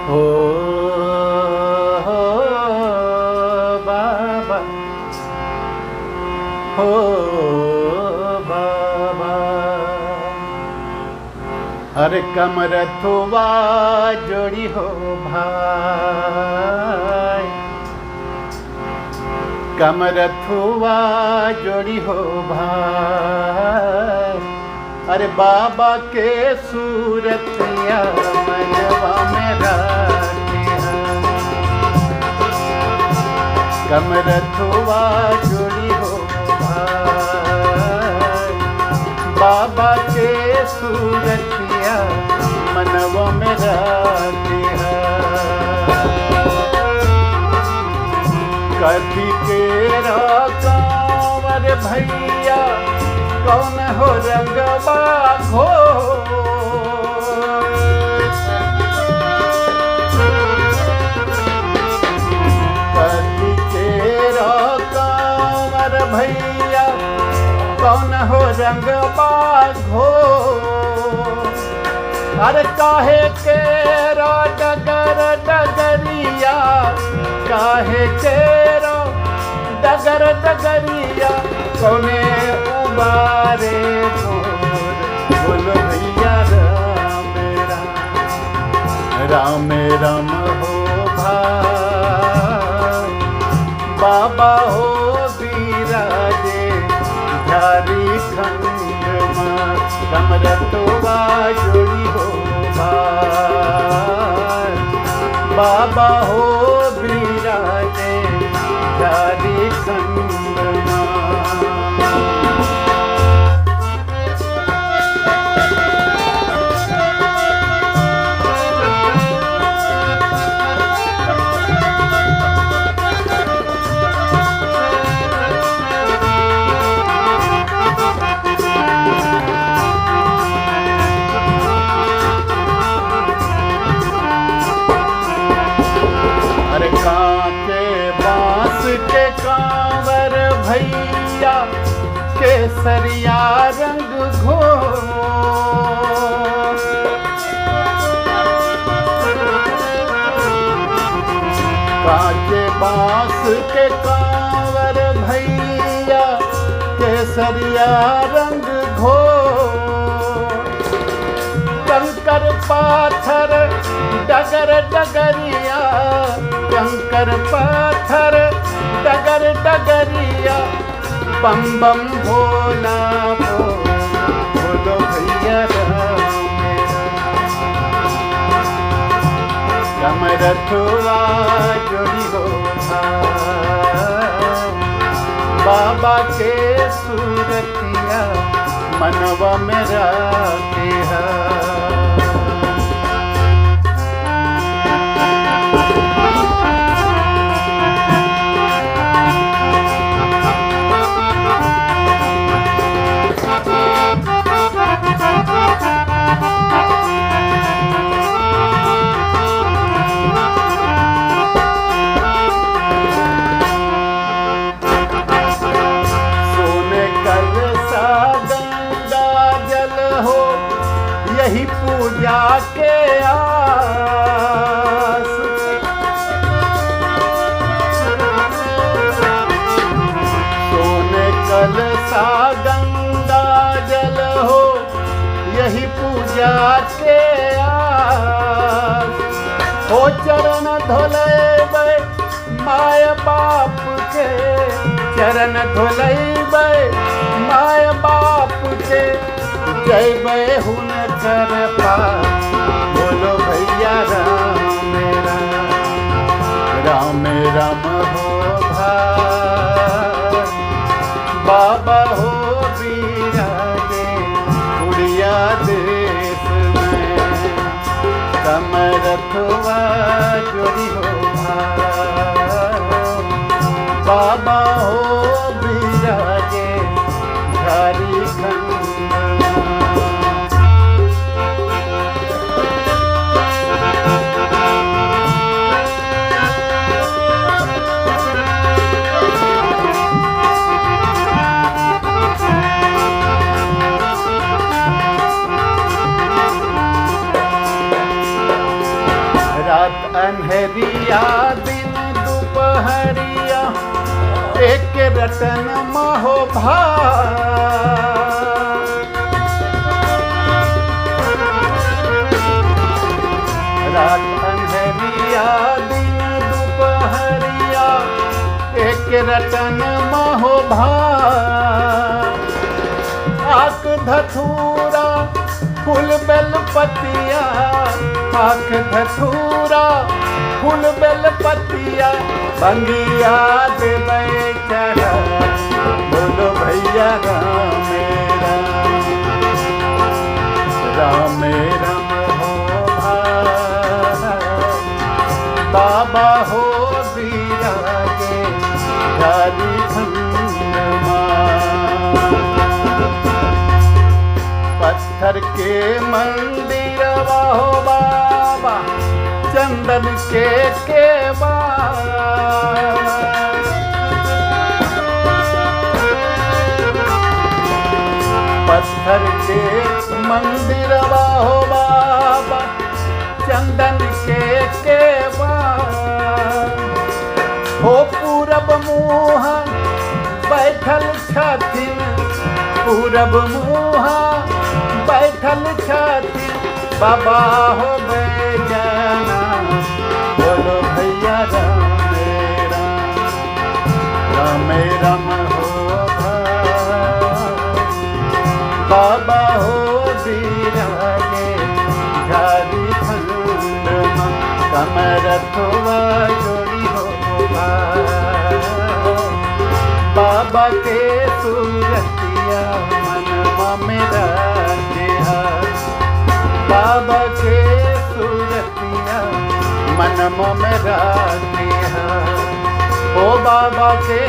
हो बाबा, हो बाबा। अरे कमर थुआ जोड़ी हो भाई, कमर थुआ जोड़ी हो भाई। अरे बाबा के सूरतिया मनवा में राखी है। कमर थुआ जोड़ी हो भाई, बाबा के सूरतिया मनवा में राखी है। कथी केरा कांवर भैया, कौन हो रंगबा घोर। कथी केरा कांवर भैया, कौन हो रंगबा घोर। अरे काहे केरा डगर डगरिया, काहे केरा डगर डगरिया, कौने उबारे मोर। बोलो भैया राम राम, राम राम हो भाई। बाबा हो बिराजे झारखंड में, कमर थुआ जोड़ी हो भाई। बाबा हो बिराजे झारखंड में। कांटे बांस के कांवर भैया, केसरिया रंग घोर। कांटे बांस के कांवर भैया, केसरिया रंग घोर। कंकर पाथर डगर डगरिया, कंकर पाथर डगर डगरिया, बम बम भोला बोलो भैया राम। कमर थुआ जोड़ी हो भाई, बाबा के सूरतिया मनवा में राखी है। यही पूजा के आस, सोने कलसा गंगा जल हो, यही पूजा के आस। हो चरण धोलेबै माय बाप के, चरण धोलेबै माय बाप के, जैबै हुनकर पास। बोलो भैया राम राम, राम राम हो भाई। बाबा हो बिराजे उड़िया देश में, कमर थुआ जोड़ी हो भाई। बाबा हो बिराजे झारखंड। रात अन्हरिया दिन दोपहरिया एक रतन महो रात अन्हरिया दिन दोपहरिया एक रतन महो आक धथूरा फूल बेल पतिया आख धथूरा फूल बेल पतिया बंगिया देवे चढ़ा बोलो भैया राम राम हो बाबा हो विराजे झारखंड पत्थर के मंदिर हो बाबा चंदन के पत्थर के मंदिर हो बाबा चंदन के हो पूरब मुँह बैठल छथिन पूरब मुँह बैठल छथिन बाबा हो बेजना बोलो भैया राम राम हो बाबा हो विराजे झारखंड कमरथवा जोड़ी हो बाबा के सूरतिया मनवा मेरा बाबा के सूरतिया मनवा मेरा ओ बाबा के